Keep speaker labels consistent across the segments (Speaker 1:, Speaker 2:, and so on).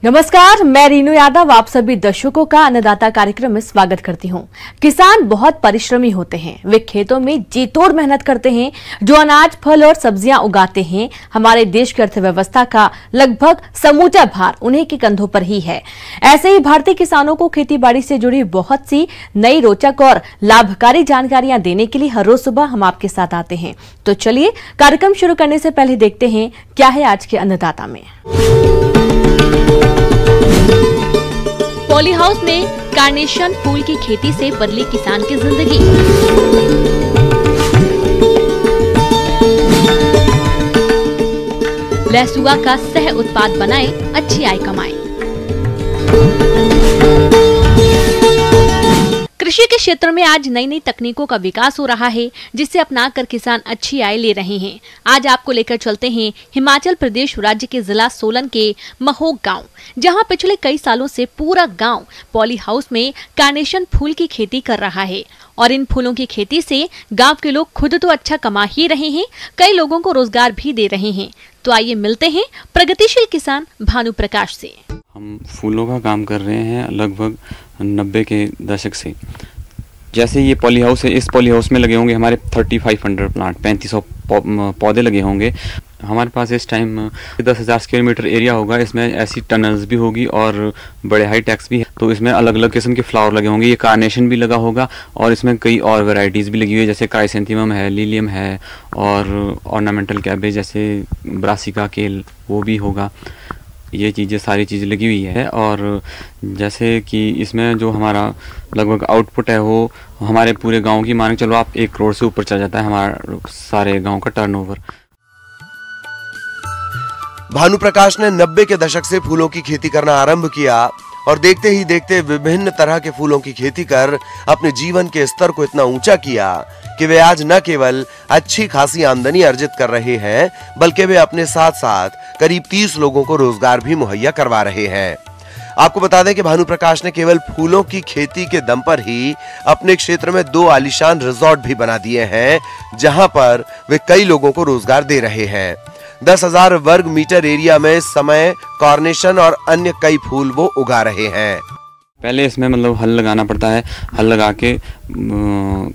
Speaker 1: नमस्कार, मैं रीनू यादव आप सभी दर्शकों का अन्नदाता कार्यक्रम में स्वागत करती हूं। किसान बहुत परिश्रमी होते हैं। वे खेतों में जी तोड़ मेहनत करते हैं। जो अनाज, फल और सब्जियां उगाते हैं, हमारे देश की अर्थव्यवस्था का लगभग समूचा भार उन्हीं के कंधों पर ही है। ऐसे ही भारतीय किसानों को खेती बाड़ी से जुड़ी बहुत सी नई, रोचक और लाभकारी जानकारियां देने के लिए हर रोज सुबह हम आपके साथ आते हैं। तो चलिए कार्यक्रम शुरू करने से पहले देखते हैं क्या है आज के अन्नदाता में। पॉली हाउस में कार्नेशन फूल की खेती से बदली किसान की जिंदगी। लहसुआ का सह उत्पाद बनाएं, अच्छी आय कमाएं। कृषि के क्षेत्र में आज नई नई तकनीकों का विकास हो रहा है, जिसे अपनाकर किसान अच्छी आय ले रहे हैं। आज आपको लेकर चलते हैं हिमाचल प्रदेश राज्य के जिला सोलन के महोग गांव, जहां पिछले कई सालों से पूरा गांव पॉली हाउस में कार्नेशन फूल की खेती कर रहा है। और इन फूलों की खेती से गांव के लोग खुद तो अच्छा कमा ही रहे हैं, कई लोगों को रोजगार भी दे रहे हैं। तो आइए मिलते हैं प्रगतिशील किसान भानु प्रकाश से।
Speaker 2: हम फूलों का काम कर रहे हैं लगभग 90 के दशक से। जैसे ये पॉली हाउस है, इस पॉली हाउस में लगे होंगे हमारे 3500 प्लांट, 3500 पौधे लगे होंगे। हमारे पास इस टाइम 10,000 स्क्वायर मीटर एरिया होगा। इसमें ऐसी टनल्स भी होगी और बड़े हाई टैक्स भी है। तो इसमें अलग अलग किस्म के फ्लावर लगे होंगे। ये कार्नेशन भी लगा होगा और इसमें कई और वैरायटीज़ भी लगी हुई है, जैसे क्राइसेंथेमम है, लिलियम है और ऑर्नामेंटल कैबेज जैसे ब्रासिका केल वो भी होगा। ये चीज़ें सारी चीज़ें लगी हुई है। और जैसे कि इसमें जो हमारा लगभग आउटपुट है वो हमारे पूरे गांव की मान के चलो आप 1 करोड़ से ऊपर चल जाता है हमारा सारे गांव का टर्नओवर।
Speaker 3: भानु प्रकाश ने 90 के दशक से फूलों की खेती करना आरंभ किया और देखते ही देखते विभिन्न तरह के फूलों की खेती कर अपने जीवन के स्तर को इतना ऊंचा किया कि वे आज न केवल अच्छी खासी आमदनी अर्जित कर रहे हैं, बल्कि वे अपने साथ साथ करीब 30 लोगों को रोजगार भी मुहैया करवा रहे हैं। आपको बता दें कि भानु प्रकाश ने केवल फूलों की खेती के दम पर ही अपने क्षेत्र में 2 आलीशान रिजॉर्ट भी बना दिए हैं, जहां पर वे कई लोगों को रोजगार दे रहे हैं। 10,000 वर्ग मीटर एरिया में समय, कार्नेशन और अन्य कई फूल वो उगा रहे हैं।
Speaker 2: पहले इसमें मतलब हल लगाना पड़ता है। हल लगा के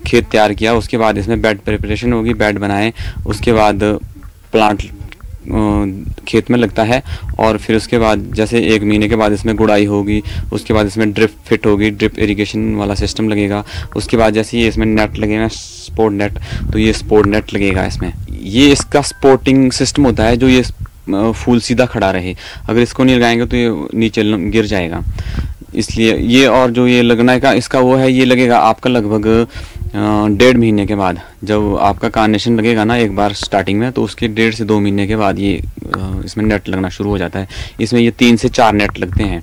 Speaker 2: खेत तैयार किया, उसके बाद इसमें बेड प्रिपरेशन होगी, बेड बनाए, उसके बाद प्लांट खेत में लगता है। और फिर उसके बाद जैसे 1 महीने के बाद इसमें गुड़ाई होगी, उसके बाद इसमें ड्रिप फिट होगी, ड्रिप इरिगेशन वाला सिस्टम लगेगा। उसके बाद जैसे ये इसमें नेट लगेगा, स्पोर्ट नेट, तो ये स्पोर्ट नेट लगेगा इसमें। ये इसका सपोर्टिंग सिस्टम होता है जो ये फूल सीधा खड़ा रहे। अगर इसको नहीं लगाएंगे तो ये नीचे गिर जाएगा, इसलिए ये। और जो ये लगना का इसका वो है, ये लगेगा आपका लगभग 1.5 महीने के बाद। जब आपका कार्नेशन लगेगा ना एक बार स्टार्टिंग में, तो उसके 1.5 से 2 महीने के बाद ये इसमें नेट लगना शुरू हो जाता है। इसमें ये 3 से 4 नेट लगते हैं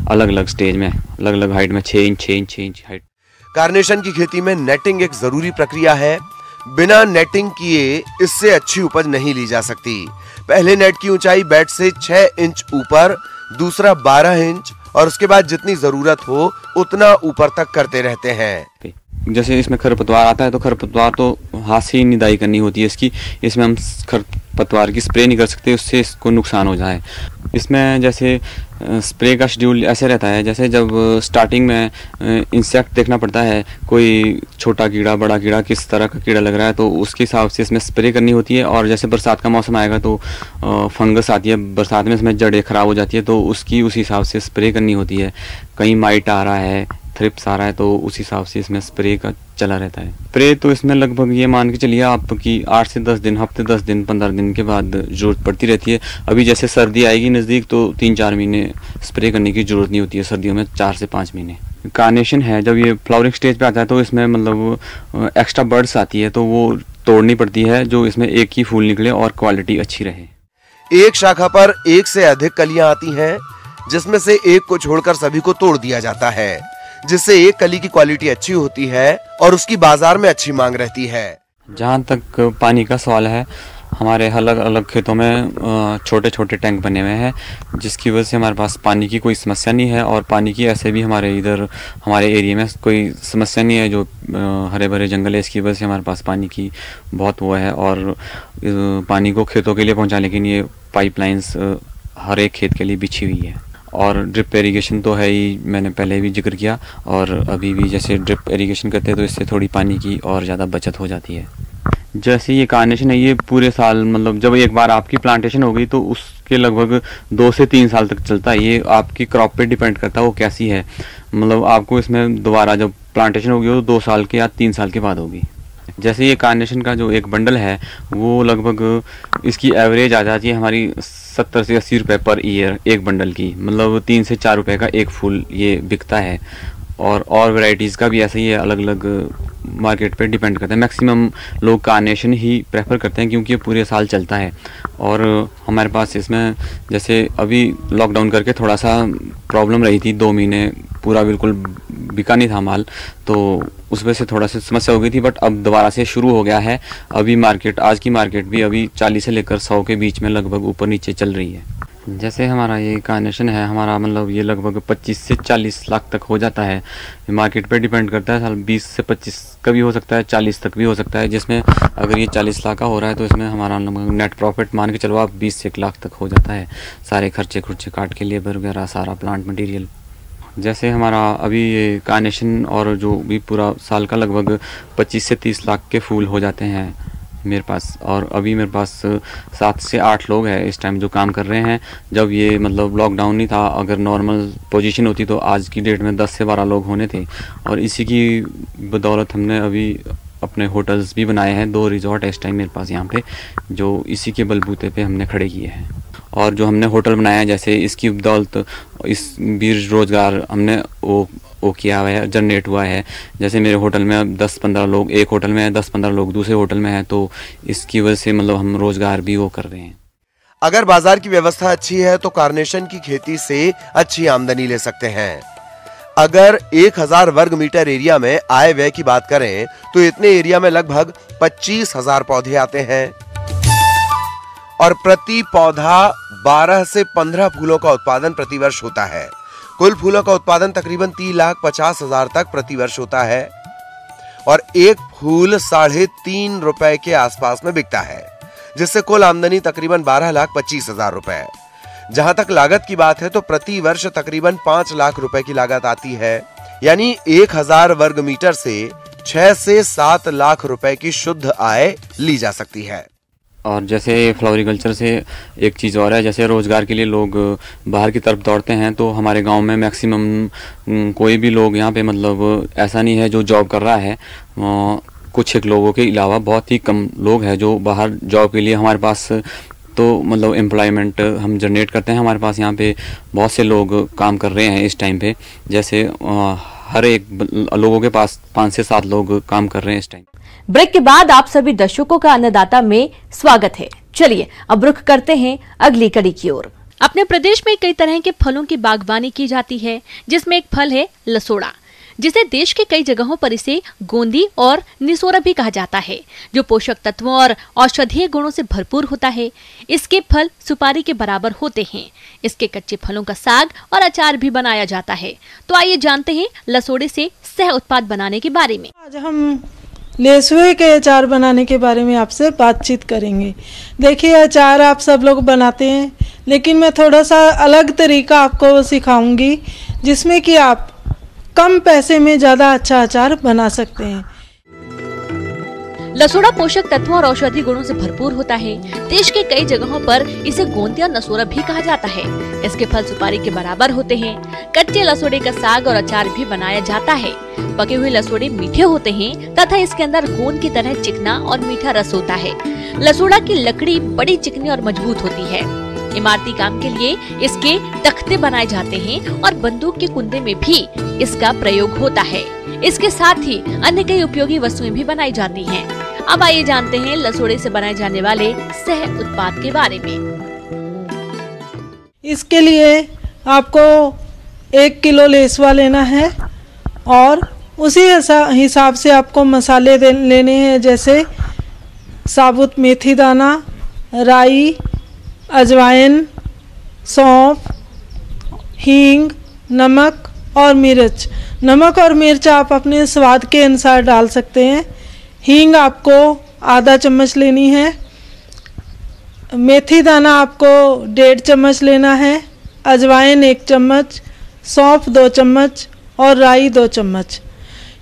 Speaker 2: अलग अलग स्टेज में, अलग अलग हाइट में, 6 inch 6 inch 6 inch height.
Speaker 3: Carnation की खेती में नेटिंग एक जरूरी प्रक्रिया है। बिना नेटिंग किए इससे अच्छी उपज नहीं ली जा सकती। पहले नेट की ऊंचाई बेड से 6 इंच ऊपर, दूसरा 12 इंच और उसके बाद जितनी जरूरत हो उतना ऊपर तक करते रहते हैं।
Speaker 2: जैसे इसमें खरपतवार आता है तो खरपतवार तो हाथ से ही निदाई करनी होती है इसकी। इसमें हम खरपतवार की स्प्रे नहीं कर सकते, उससे इसको नुकसान हो जाए। इसमें जैसे स्प्रे का शेड्यूल ऐसे रहता है, जैसे जब स्टार्टिंग में इंसेक्ट देखना पड़ता है, कोई छोटा कीड़ा, बड़ा कीड़ा, किस तरह का कीड़ा लग रहा है, तो उसके हिसाब से इसमें स्प्रे करनी होती है। और जैसे बरसात का मौसम आएगा तो फंगस आती है बरसात में, इसमें जड़ें खराब हो जाती है, तो उसकी उस हिसाब से स्प्रे करनी होती है। कहीं माइट आ रहा है, थ्रिप्स आ रहा है, तो उस हिसाब से इसमें स्प्रे का चला रहता है। स्प्रे तो इसमें लगभग ये मान के चलिए आपकी 8 से 10 दिन, हफ्ते 10 दिन 15 दिन के बाद जरूरत पड़ती रहती है। अभी जैसे सर्दी आएगी नज़दीक तो 3-4 महीने स्प्रे करने की जरूरत नहीं होती है, सर्दियों में 4 से 5 महीने। कार्नेशन है, जब ये फ्लावरिंग स्टेज पे आता है तो इसमें मतलब एक्स्ट्रा बर्ड्स आती है, तो वो तोड़नी पड़ती है, जो इसमें एक ही फूल निकले और क्वालिटी अच्छी रहे।
Speaker 3: एक शाखा पर 1 से अधिक कलियां आती हैं, जिसमें से एक को छोड़कर सभी को तोड़ दिया जाता है, जिससे एक कली की क्वालिटी अच्छी होती है और उसकी बाजार में अच्छी मांग रहती है।
Speaker 2: जहाँ तक पानी का सवाल है, हमारे अलग अलग खेतों में छोटे छोटे टैंक बने हुए हैं, जिसकी वजह से हमारे पास पानी की कोई समस्या नहीं है। और पानी की ऐसे भी हमारे इधर हमारे एरिया में कोई समस्या नहीं है, जो हरे भरे जंगल है, इसकी वजह से हमारे पास पानी की बहुत वो है। और पानी को खेतों के लिए पहुंचाने के लिए पाइपलाइंस हर एक खेत के लिए बिछी हुई है। और ड्रिप इरिगेशन तो है ही, मैंने पहले भी जिक्र किया, और अभी भी जैसे ड्रिप इरिगेशन करते हैं तो इससे थोड़ी पानी की और ज़्यादा बचत हो जाती है। जैसे ये कार्नेशन है, ये पूरे साल मतलब जब एक बार आपकी प्लांटेशन हो गई तो उसके लगभग 2 से 3 साल तक चलता है। ये आपकी क्रॉप पे डिपेंड करता है वो कैसी है, मतलब आपको इसमें दोबारा जब प्लांटेशन होगी वो 2 साल के या 3 साल के बाद होगी। जैसे ये कार्नेशन का जो एक बंडल है वो लगभग इसकी एवरेज आ जाती है हमारी 70 से 80 रुपये पर ईयर एक बंडल की, मतलब 3 से 4 रुपये का एक फूल ये बिकता है। और वैरायटीज़ का भी ऐसे ही है, अलग अलग मार्केट पे डिपेंड करता है। मैक्सिमम लोग कार्नेशन ही प्रेफर करते हैं क्योंकि ये पूरे साल चलता है। और हमारे पास इसमें जैसे अभी लॉकडाउन करके थोड़ा सा प्रॉब्लम रही थी, 2 महीने पूरा बिल्कुल बिका नहीं था माल, तो उस वजह से थोड़ा सा समस्या हो गई थी, बट अब दोबारा से शुरू हो गया है। अभी मार्केट, आज की मार्केट भी अभी 40 से लेकर 100 के बीच में लगभग ऊपर नीचे चल रही है। जैसे हमारा ये कार्नेशन है, हमारा मतलब ये लगभग 25 से 40 लाख तक हो जाता है। मार्केट पे डिपेंड करता है, साल 20 से 25 का भी हो सकता है, 40 तक भी हो सकता है। जिसमें अगर ये 40 लाख का हो रहा है तो इसमें हमारा नेट प्रॉफिट मान के चलो आप 20 से 1 लाख तक हो जाता है, सारे खर्चे काट के, लेबर वगैरह सारा प्लांट मटीरियल। जैसे हमारा अभी ये कार्नेशन और जो भी पूरा साल का लगभग 25 से 30 लाख के फूल हो जाते हैं मेरे पास। और अभी मेरे पास 7 से 8 लोग हैं इस टाइम जो काम कर रहे हैं। जब ये मतलब लॉकडाउन नहीं था, अगर नॉर्मल पोजीशन होती तो आज की डेट में 10 से 12 लोग होने थे। और इसी की बदौलत हमने अभी अपने होटल्स भी बनाए हैं, 2 रिजॉर्ट है इस टाइम मेरे पास यहाँ पे, जो इसी के बलबूते पे हमने खड़े किए हैं। और जो हमने होटल बनाया है, जैसे इसकी बदौलत इस भी रोज़गार हमने वो किया हुआ है, जनरेट हुआ है। जैसे मेरे होटल में अब 10-15 लोग एक होटल में है, 10-15 लोग दूसरे होटल में हैं, तो इसकी वजह से मतलब हम रोज़गार भी वो कर रहे हैं।
Speaker 3: अगर बाजार की व्यवस्था अच्छी है तो कार्नेशन की खेती से अच्छी आमदनी ले सकते हैं। अगर 1000 वर्ग मीटर एरिया में आय व्यय की बात करें तो इतने एरिया में लगभग 25,000 पौधे आते हैं और प्रति पौधा 12 से 15 फूलों का उत्पादन प्रतिवर्ष होता है। कुल फूलों का उत्पादन तकरीबन 3,50,000 तक प्रतिवर्ष होता है और एक फूल 3.5 रुपए के आसपास में बिकता है, जिससे कुल आमदनी तकरीबन 12,25,000 रुपए। जहां तक लागत की बात है तो प्रति वर्ष तकरीबन 5 लाख रुपए की लागत आती है, यानी 1000 वर्ग मीटर से 6 से 7 लाख रुपए की शुद्ध आय ली जा सकती है।
Speaker 2: और जैसे फ्लावरिकल्चर से एक चीज़ और है, जैसे रोज़गार के लिए लोग बाहर की तरफ दौड़ते हैं, तो हमारे गांव में मैक्सिमम कोई भी लोग यहाँ पे मतलब ऐसा नहीं है जो जॉब कर रहा है। कुछ एक लोगों के अलावा बहुत ही कम लोग हैं जो बाहर जॉब के लिए हमारे पास तो मतलब एम्प्लॉयमेंट हम जनरेट करते हैं। हमारे पास यहाँ पे बहुत से लोग काम कर रहे हैं इस टाइम पे, जैसे हर एक लोगों के पास 5 से 7 लोग काम कर रहे हैं इस टाइम।
Speaker 1: ब्रेक के बाद आप सभी दर्शकों का अन्नदाता में स्वागत है। चलिए अब रुख करते हैं अगली कड़ी की ओर।
Speaker 4: अपने प्रदेश में कई तरह के फलों की बागवानी की जाती है, जिसमें एक फल है लसोड़ा, जिसे देश के कई जगहों पर इसे गोंदी और निसोरा भी कहा जाता है, जो पोषक तत्वों और औषधीय गुणों से भरपूर होता है। इसके फल सुपारी के बराबर होते हैं। इसके कच्चे फलों का साग और अचार भी बनाया जाता है। तो आइए जानते हैं लसोड़े से सह उत्पाद बनाने के बारे में।
Speaker 5: आज हम लसुए के अचार बनाने के बारे में आपसे बातचीत करेंगे। देखिए, अचार आप सब लोग बनाते हैं, लेकिन मैं थोड़ा सा अलग तरीका आपको सिखाऊंगी, जिसमें कि आप कम पैसे में ज़्यादा अच्छा अचार बना सकते हैं।
Speaker 4: लसोड़ा पोषक तत्वों और औषधि गुणों से भरपूर होता है। देश के कई जगहों पर इसे गोंदी और नसोरा भी कहा जाता है। इसके फल सुपारी के बराबर होते हैं। कच्चे लसोड़े का साग और अचार भी बनाया जाता है। पके हुए लसोड़े मीठे होते हैं तथा इसके अंदर गोंद की तरह चिकना और मीठा रस होता है। लसोड़ा की लकड़ी बड़ी चिकनी और मजबूत होती है। इमारती काम के लिए इसके तख्ते बनाए जाते हैं और बंदूक के कुंदे में भी इसका प्रयोग होता है। इसके साथ ही अन्य कई उपयोगी वस्तुएं भी बनाई जाती हैं। अब आइए जानते हैं लसोड़े से बनाए जाने वाले सह उत्पाद के बारे में।
Speaker 5: इसके लिए आपको 1 किलो लेसवा लेना है और उसी हिसाब से आपको मसाले लेने हैं, जैसे साबुत मेथी दाना, राई, अजवाइन, सौंफ, हींग, नमक और मिर्च। नमक और मिर्च आप अपने स्वाद के अनुसार डाल सकते हैं। हींग आपको आधा चम्मच लेनी है। मेथी दाना आपको 1.5 चम्मच लेना है। अजवाइन 1 चम्मच, सौंफ 2 चम्मच और राई 2 चम्मच।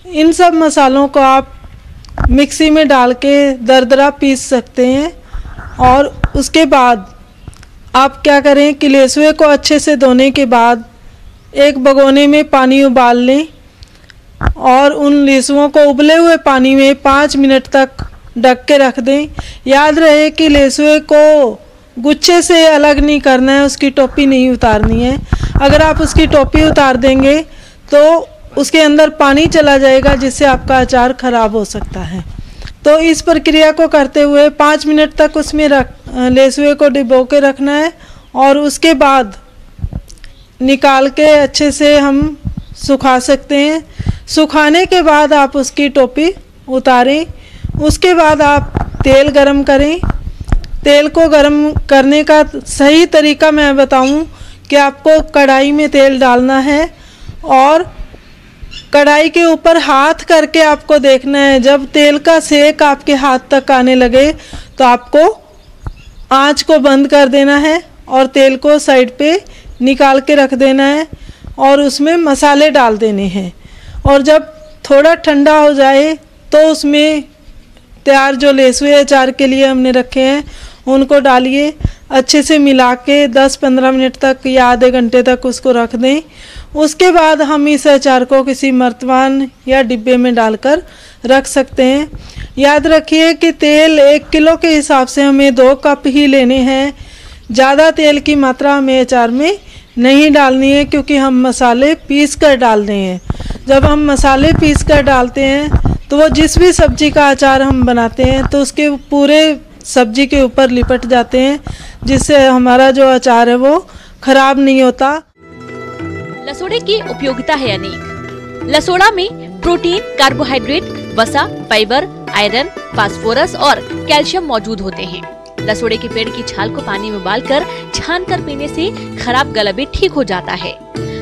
Speaker 5: इन सब मसालों को आप मिक्सी में डाल के दरदरा पीस सकते हैं। और उसके बाद आप क्या करें कि लेसुए को अच्छे से धोने के बाद एक भगोने में पानी उबाल लें और उन लेसुओं को उबले हुए पानी में 5 मिनट तक ढक के रख दें। याद रहे कि लेसुए को गुच्छे से अलग नहीं करना है, उसकी टोपी नहीं उतारनी है। अगर आप उसकी टोपी उतार देंगे तो उसके अंदर पानी चला जाएगा, जिससे आपका अचार खराब हो सकता है। तो इस प्रक्रिया को करते हुए 5 मिनट तक उसमें लेसुए को डिबो के रखना है और उसके बाद निकाल के अच्छे से हम सुखा सकते हैं। सुखाने के बाद आप उसकी टोपी उतारें। उसके बाद आप तेल गरम करें। तेल को गरम करने का सही तरीका मैं बताऊं कि आपको कढ़ाई में तेल डालना है और कढ़ाई के ऊपर हाथ करके आपको देखना है। जब तेल का सेक आपके हाथ तक आने लगे तो आपको आंच को बंद कर देना है और तेल को साइड पे निकाल के रख देना है और उसमें मसाले डाल देने हैं। और जब थोड़ा ठंडा हो जाए तो उसमें तैयार जो लेसुए अचार के लिए हमने रखे हैं उनको डालिए। अच्छे से मिला के 10-15 मिनट तक या आधे घंटे तक उसको रख दें। उसके बाद हम इस अचार को किसी मर्तबान या डिब्बे में डालकर रख सकते हैं। याद रखिए कि तेल 1 किलो के हिसाब से हमें 2 कप ही लेने हैं। ज़्यादा तेल की मात्रा हमें अचार में नहीं डालनी है, क्योंकि हम मसाले पीस कर डाल रहे हैं। जब हम मसाले पीस कर डालते हैं तो वो जिस भी सब्जी का अचार हम बनाते हैं तो उसके पूरे सब्जी के ऊपर लिपट जाते हैं, जिससे हमारा जो अचार है वो खराब नहीं होता।
Speaker 4: लसोड़े की उपयोगिता है अनेक। लसोड़ा में प्रोटीन, कार्बोहाइड्रेट, वसा, फाइबर, आयरन, फास्फोरस और कैल्शियम मौजूद होते हैं। लसोड़े के पेड़ की छाल को पानी में उबालकर छानकर पीने से खराब गला भी ठीक हो जाता है।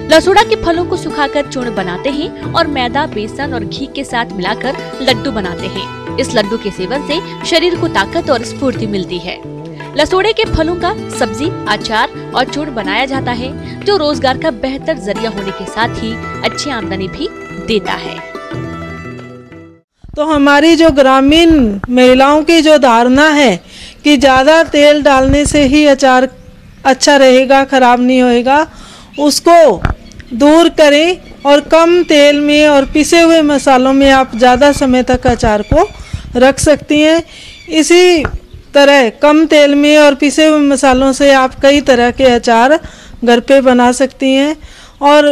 Speaker 4: लसोड़ा के फलों को सुखाकर चूर्ण बनाते हैं और मैदा, बेसन और घी के साथ मिलाकर लड्डू बनाते हैं। इस लड्डू के सेवन से शरीर को ताकत और स्फूर्ति मिलती है। लसोड़े के फलों का सब्जी, अचार और चूर्ण बनाया जाता है, जो रोजगार का बेहतर जरिया होने के साथ ही अच्छी आमदनी भी देता है।
Speaker 5: तो हमारी जो ग्रामीण महिलाओं की जो धारणा है कि ज़्यादा तेल डालने से ही अचार अच्छा रहेगा, खराब नहीं होएगा, उसको दूर करें और कम तेल में और पिसे हुए मसालों में आप ज़्यादा समय तक अचार को रख सकती हैं। इसी तरह कम तेल में और पिसे हुए मसालों से आप कई तरह के अचार घर पे बना सकती हैं और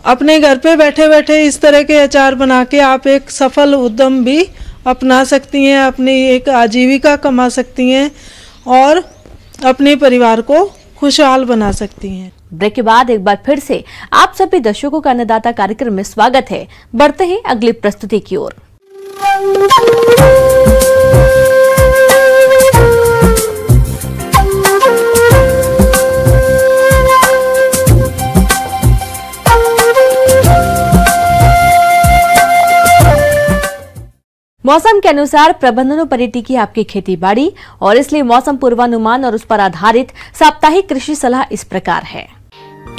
Speaker 5: अपने घर पे बैठे बैठे इस तरह के अचार बना के आप एक सफल उद्यम भी अपना सकती हैं, अपनी एक आजीविका कमा सकती हैं और अपने परिवार को खुशहाल बना सकती हैं।
Speaker 1: ब्रेक के बाद एक बार फिर से आप सभी दर्शकों का अन्नदाता कार्यक्रम में स्वागत है। बढ़ते हैं अगली प्रस्तुति की ओर। मौसम के अनुसार प्रबंधनों पर टिकी आपकी खेती बाड़ी और इसलिए मौसम पूर्वानुमान और उस पर आधारित साप्ताहिक कृषि सलाह इस प्रकार है।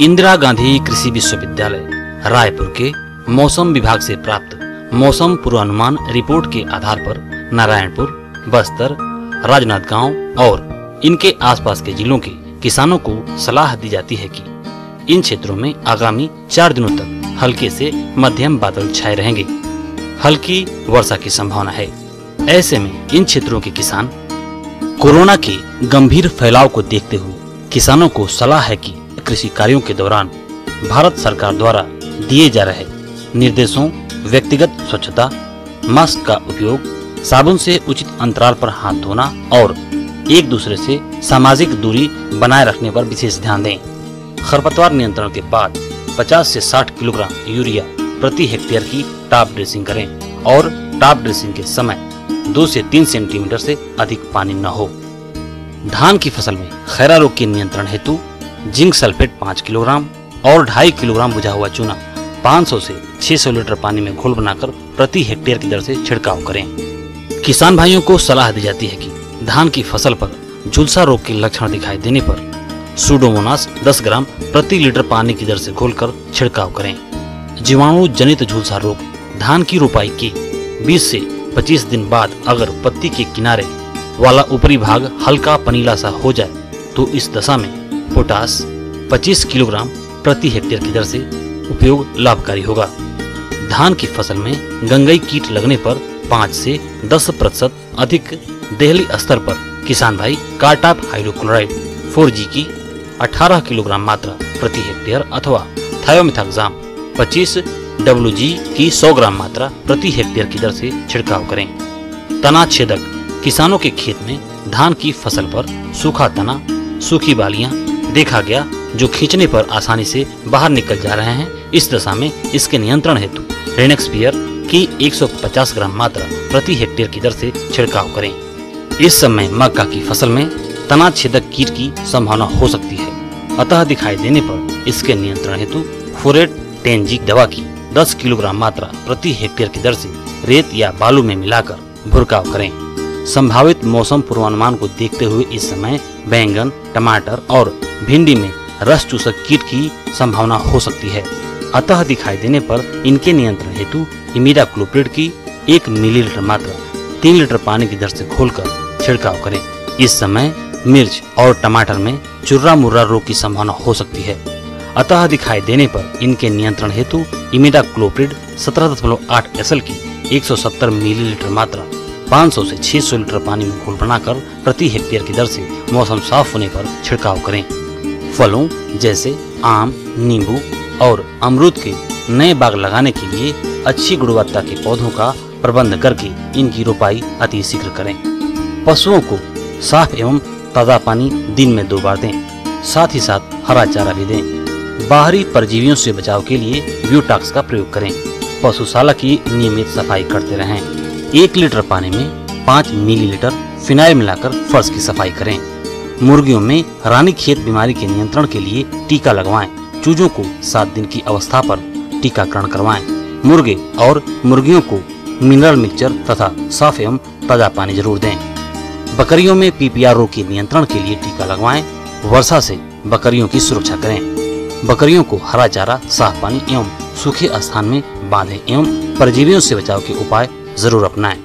Speaker 6: इंदिरा गांधी कृषि विश्वविद्यालय रायपुर के मौसम विभाग से प्राप्त मौसम पूर्वानुमान रिपोर्ट के आधार पर नारायणपुर, बस्तर, राजनांदगांव और इनके आसपास के जिलों के किसानों को सलाह दी जाती है कि इन क्षेत्रों में आगामी 4 दिनों तक हल्के से मध्यम बादल छाए रहेंगे। हल्की वर्षा की संभावना है। ऐसे में इन क्षेत्रों के किसान कोरोना के गंभीर फैलाव को देखते हुए किसानों को सलाह है कि कृषि कार्यों के दौरान भारत सरकार द्वारा दिए जा रहे निर्देशों, व्यक्तिगत स्वच्छता, मास्क का उपयोग, साबुन से उचित अंतराल पर हाथ धोना और एक दूसरे से सामाजिक दूरी बनाए रखने पर विशेष ध्यान दें। खरपतवार नियंत्रण के बाद 50 से 60 किलोग्राम यूरिया प्रति हेक्टेयर की टॉप ड्रेसिंग करें और टॉप ड्रेसिंग के समय 2 से 3 सेंटीमीटर से अधिक पानी न हो। धान की फसल में खैरा रोग के नियंत्रण हेतु जिंक सल्फेट 5 किलोग्राम और 2.5 किलोग्राम बुझा हुआ चूना 500 से 600 लीटर पानी में घोल बनाकर प्रति हेक्टेयर की दर से छिड़काव करें। किसान भाइयों को सलाह दी जाती है कि धान की फसल पर झुलसा रोग के लक्षण दिखाई देने पर सूडोमोनास 10 ग्राम प्रति लीटर पानी की दर से घोलकर छिड़काव करें। जीवाणु जनित झुलसा रोग, धान की रोपाई के 20 से 25 दिन बाद अगर पत्ती के किनारे वाला ऊपरी भाग हल्का पनीला सा हो जाए तो इस दशा में पोटास 25 किलोग्राम प्रति हेक्टेयर की दर से उपयोग लाभकारी होगा। धान की फसल में गंगई कीट लगने पर 5 से 10% अधिक देहली स्तर पर किसान भाई कार्टाप हाइड्रोक्लोराइड 4G की 18 किलोग्राम मात्रा प्रति हेक्टेयर अथवा थायोमिथाक्साम 25 WG की 100 ग्राम मात्रा प्रति हेक्टेयर की दर से छिड़काव करें। तना छेदक, किसानों के खेत में धान की फसल पर सूखा तना, सूखी बालियां देखा गया जो खींचने पर आसानी से बाहर निकल जा रहे हैं। इस दशा में इसके नियंत्रण हेतु रेनेक्सपियर की 150 ग्राम मात्रा प्रति हेक्टेयर की दर से छिड़काव करें। इस समय मक्का की फसल में तना छेदक कीट की संभावना हो सकती है, अतः दिखाई देने पर इसके नियंत्रण हेतु फोरेट 10G दवा की 10 किलोग्राम मात्रा प्रति हेक्टेयर की दर से रेत या बालू में मिलाकर भुरकाव करें। संभावित मौसम पूर्वानुमान को देखते हुए इस समय बैंगन, टमाटर और भिंडी में रस चूसक कीट की संभावना हो सकती है, अतः दिखाई देने पर इनके नियंत्रण हेतु इमिडाक्लोप्रिड की 1 मिलीलीटर मात्रा 3 लीटर पानी की दर से घोलकर छिड़काव करें। इस समय मिर्च और टमाटर में चुर्रा मुर्रा रोग की संभावना हो सकती है, अतः दिखाई देने पर इनके नियंत्रण हेतु इमिडाक्लोप्रिड 17.8 SL की 170 मिलीलीटर मात्रा 500 से 600 लीटर पानी में घोल बनाकर प्रति हेक्टेयर की दर से मौसम साफ होने पर छिड़काव करें। फलों जैसे आम, नींबू और अमरूद के नए बाग लगाने के लिए अच्छी गुणवत्ता के पौधों का प्रबंध करके इनकी रोपाई अति शीघ्र करें। पशुओं को साफ एवं ताज़ा पानी दिन में 2 बार दें, साथ ही साथ हरा चारा भी दें। बाहरी परजीवियों से बचाव के लिए ब्यूटाक्स का प्रयोग करें। पशुशाला की नियमित सफाई करते रहें। 1 लीटर पानी में 5 मिलीलीटर फिनाइल मिलाकर फर्श की सफाई करें। मुर्गियों में रानीखेत बीमारी के नियंत्रण के लिए टीका लगवाएं। चूजों को 7 दिन की अवस्था पर टीकाकरण करवाएं। मुर्गे और मुर्गियों को मिनरल मिक्सचर तथा साफ एवं ताजा पानी जरूर दें। बकरियों में PPR रोग के नियंत्रण के लिए टीका लगवाएं। वर्षा से बकरियों की सुरक्षा करें। बकरियों को हरा चारा, साफ पानी एवं सूखे स्थान में बांधें एवं परजीवियों से बचाव के उपाय जरूर अपनाएं।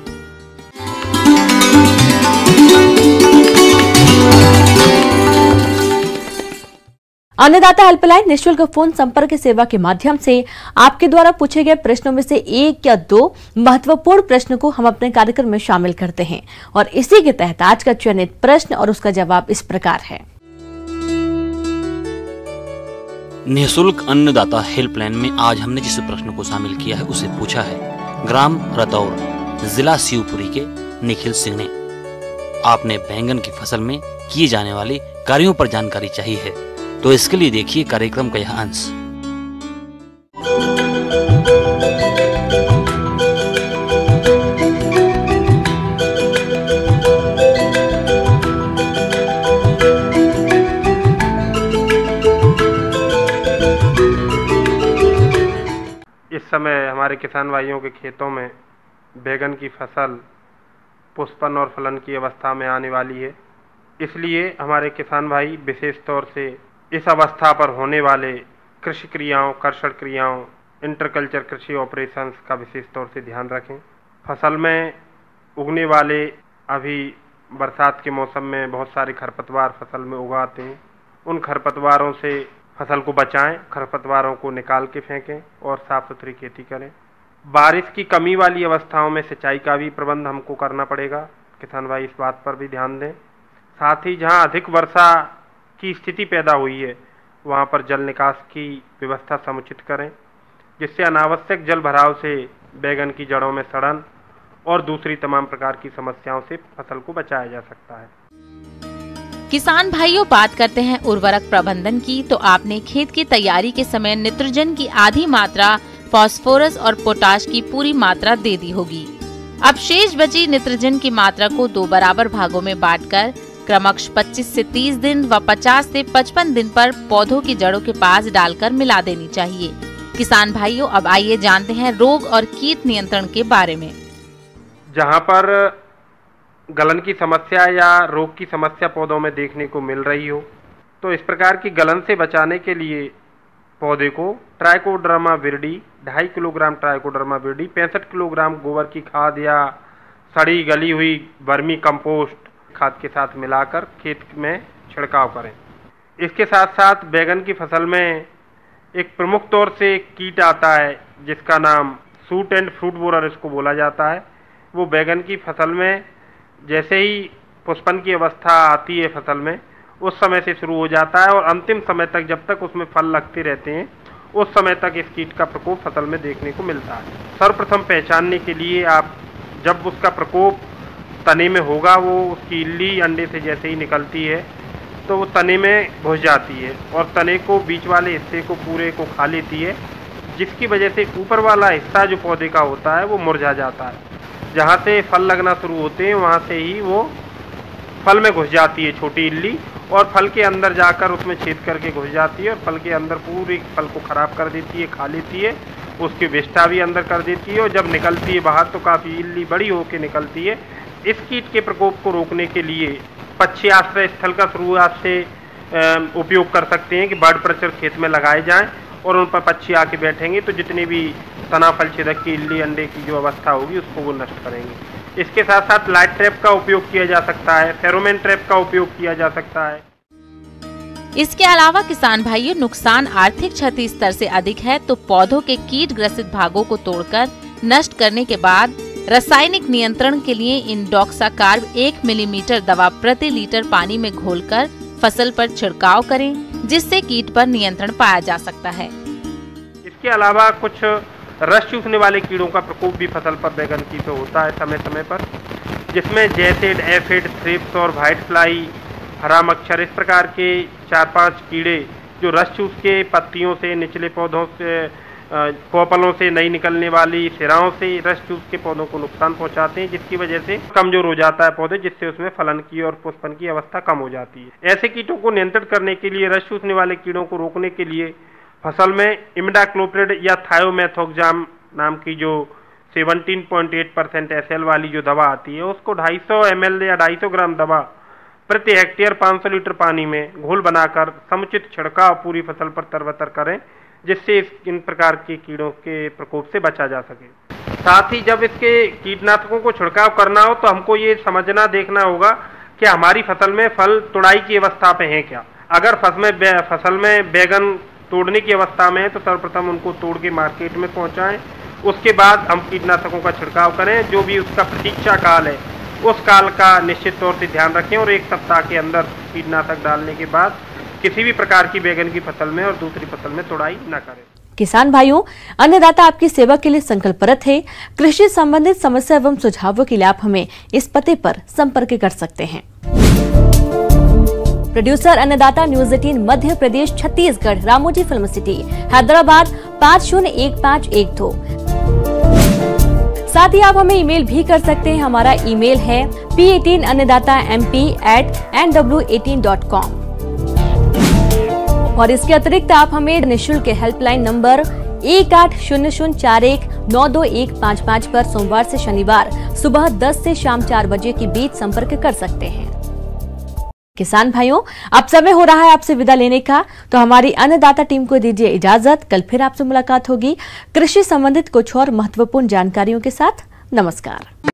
Speaker 1: अन्नदाता हेल्पलाइन निःशुल्क फोन संपर्क सेवा के माध्यम से आपके द्वारा पूछे गए प्रश्नों में से 1 या 2 महत्वपूर्ण प्रश्न को हम अपने कार्यक्रम में शामिल करते हैं और इसी के तहत आज का चयनित प्रश्न और उसका जवाब इस प्रकार है।
Speaker 6: निःशुल्क अन्नदाता हेल्पलाइन में आज हमने जिस प्रश्न को शामिल किया है उसे पूछा है ग्राम रतौर, जिला शिवपुरी के निखिल सिंह ने। आपने बैंगन की फसल में किए जाने वाले कार्यों पर जानकारी चाहिए है, तो इसके लिए देखिए कार्यक्रम का यह अंश।
Speaker 7: इस समय हमारे किसान भाइयों के खेतों में बैंगन की फसल पुष्पन और फलन की अवस्था में आने वाली है, इसलिए हमारे किसान भाई विशेष तौर से इस अवस्था पर होने वाले कृषि क्रियाओं, कर्षण क्रियाओं, इंटरकल्चर कृषि ऑपरेशंस का विशेष तौर से ध्यान रखें। फसल में उगने वाले अभी बरसात के मौसम में बहुत सारे खरपतवार फसल में उगाते हैं, उन खरपतवारों से फसल को बचाएं, खरपतवारों को निकाल के फेंकें और साफ सुथरी खेती करें। बारिश की कमी वाली अवस्थाओं में सिंचाई का भी प्रबंध हमको करना पड़ेगा, किसान भाई इस बात पर भी ध्यान दें। साथ ही जहां अधिक वर्षा की स्थिति पैदा हुई है वहां पर जल निकास की व्यवस्था समुचित करें, जिससे अनावश्यक जल भराव से बैंगन की जड़ों में सड़न और दूसरी तमाम प्रकार की समस्याओं से फसल को बचाया जा सकता है।
Speaker 8: किसान भाइयों, बात करते हैं उर्वरक प्रबंधन की, तो आपने खेत की तैयारी के समय नाइट्रोजन की आधी मात्रा, फास्फोरस और पोटाश की पूरी मात्रा दे दी होगी। अब शेष बची नाइट्रोजन की मात्रा को 2 बराबर भागों में बांटकर क्रमश 25 से 30 दिन व 50 से 55 दिन पर पौधों की जड़ों के पास डालकर मिला देनी चाहिए। किसान भाइयों, अब आइए जानते हैं रोग और कीट नियंत्रण के बारे में।
Speaker 7: जहां पर गलन की समस्या या रोग की समस्या पौधों में देखने को मिल रही हो तो इस प्रकार की गलन से बचाने के लिए पौधे को trichoderma viride 2.5 kilogram trichoderma viride 65 kilogram गोबर की खाद या सड़ी गली हुई वर्मी कंपोस्ट खाद के साथ मिलाकर खेत में छिड़काव करें। इसके साथ साथ बैगन की फसल में एक प्रमुख तौर से कीट आता है जिसका नाम सूट एंड फ्रूट बोरर इसको बोला जाता है। वो बैगन की फसल में जैसे ही पुष्पन की अवस्था आती है फसल में उस समय से शुरू हो जाता है और अंतिम समय तक जब तक उसमें फल लगते रहते हैं उस समय तक इस कीट का प्रकोप फसल में देखने को मिलता है। सर्वप्रथम पहचानने के लिए आप जब उसका प्रकोप तने में होगा, वो उसकी इल्ली अंडे से जैसे ही निकलती है तो वो तने में घुस जाती है और तने को बीच वाले हिस्से को पूरे को खा लेती है, जिसकी वजह से ऊपर वाला हिस्सा जो पौधे का होता है वो मुरझा जाता है। जहाँ से फल लगना शुरू होते हैं वहाँ से ही वो फल में घुस जाती है छोटी इल्ली और फल के अंदर जाकर उसमें छेद करके घुस जाती है और फल के अंदर पूरी फल को खराब कर देती है, खा लेती है, उसकी विष्ठा भी अंदर कर देती है और जब निकलती है बाहर तो काफ़ी इल्ली बड़ी होकर निकलती है। इस कीट के प्रकोप को रोकने के लिए पक्षी आश्रय स्थल का शुरुआत से उपयोग कर सकते हैं कि बर्ड प्रेशर खेत में लगाए जाएं और उन पर पक्षी आके बैठेंगे तो जितने भी तना फल छेदक की इल्ली अंडे की जो अवस्था होगी उसको वो नष्ट करेंगे। इसके साथ साथ लाइट ट्रैप का उपयोग किया जा सकता है, फेरोमोन ट्रैप का उपयोग किया जा सकता है।
Speaker 8: इसके अलावा किसान भाइयों, नुकसान आर्थिक क्षति स्तर से अधिक है तो पौधों के कीट ग्रसित भागों को तोड़कर नष्ट करने के बाद रासायनिक नियंत्रण के लिए इंडोक्साकार्ब 1 मिलीमीटर दवा प्रति लीटर पानी में घोलकर फसल पर छिड़काव करें, जिससे कीट पर नियंत्रण पाया जा सकता है।
Speaker 7: इसके अलावा कुछ रस चूसने वाले कीड़ों का प्रकोप भी फसल पर बैगन की पे होता है समय समय पर, जिसमें जैसेड, एफिड, थ्रिप्स और व्हाइट फ्लाई, हरा मच्छर इस प्रकार के 4-5 कीड़े जो रस चूस के पत्तियों से, निचले पौधों से, कोपलों से नहीं निकलने वाली सिराओं से रस चूस के पौधों को नुकसान पहुंचाते हैं, जिसकी वजह से कमजोर हो जाता है पौधे, जिससे उसमें फलन की और पुष्पन की अवस्था कम हो जाती है। ऐसे कीटों को नियंत्रित करने के लिए, रस चूसने वाले कीड़ों को रोकने के लिए फसल में इमिडाक्लोप्रिड या थायोमेथोक्साम नाम की जो 17.8% SL वाली जो दवा आती है उसको 250 ml या 250 ग्राम दवा प्रति हेक्टेयर 500 लीटर पानी में घोल बनाकर समुचित छिड़काव पूरी फसल पर तरबतर करें, जिससे इन प्रकार के कीड़ों के प्रकोप से बचा जा सके। साथ ही जब इसके कीटनाशकों को छिड़काव करना हो तो हमको ये समझना देखना होगा कि हमारी फसल में फल तुड़ाई की अवस्था पे है क्या। अगर फसल में बैगन तोड़ने की अवस्था में है तो सर्वप्रथम उनको तोड़ के मार्केट में पहुंचाएं, उसके बाद हम कीटनाशकों का छिड़काव करें। जो भी उसका प्रतीक्षा काल है उस काल का निश्चित तौर से ध्यान रखें और 1 सप्ताह के अंदर कीटनाशक डालने के बाद किसी भी प्रकार की बैगन की फसल में और दूसरी फसल में तोड़ाई न करें।
Speaker 1: किसान भाइयों, अन्नदाता आपकी सेवा के लिए संकल्परत है। कृषि संबंधित समस्या एवं सुझावों के लिए आप हमें इस पते पर संपर्क कर सकते हैं। प्रोड्यूसर अन्नदाता news 18 Madhya Pradesh Chhattisgarh, Ramoji film city, Hyderabad 501512। साथ ही आप हमें ईमेल भी कर सकते हैं। हमारा ईमेल है p18annadatamp@nw18.com। और इसके अतिरिक्त आप हमें निःशुल्क हेल्पलाइन नंबर 180041922155 पर सोमवार से शनिवार सुबह 10 से शाम 4 बजे के बीच संपर्क कर सकते हैं। किसान भाइयों, अब समय हो रहा है आपसे विदा लेने का, तो हमारी अन्नदाता टीम को दीजिए इजाजत। कल फिर आपसे मुलाकात होगी कृषि संबंधित कुछ और महत्वपूर्ण जानकारियों के साथ। नमस्कार।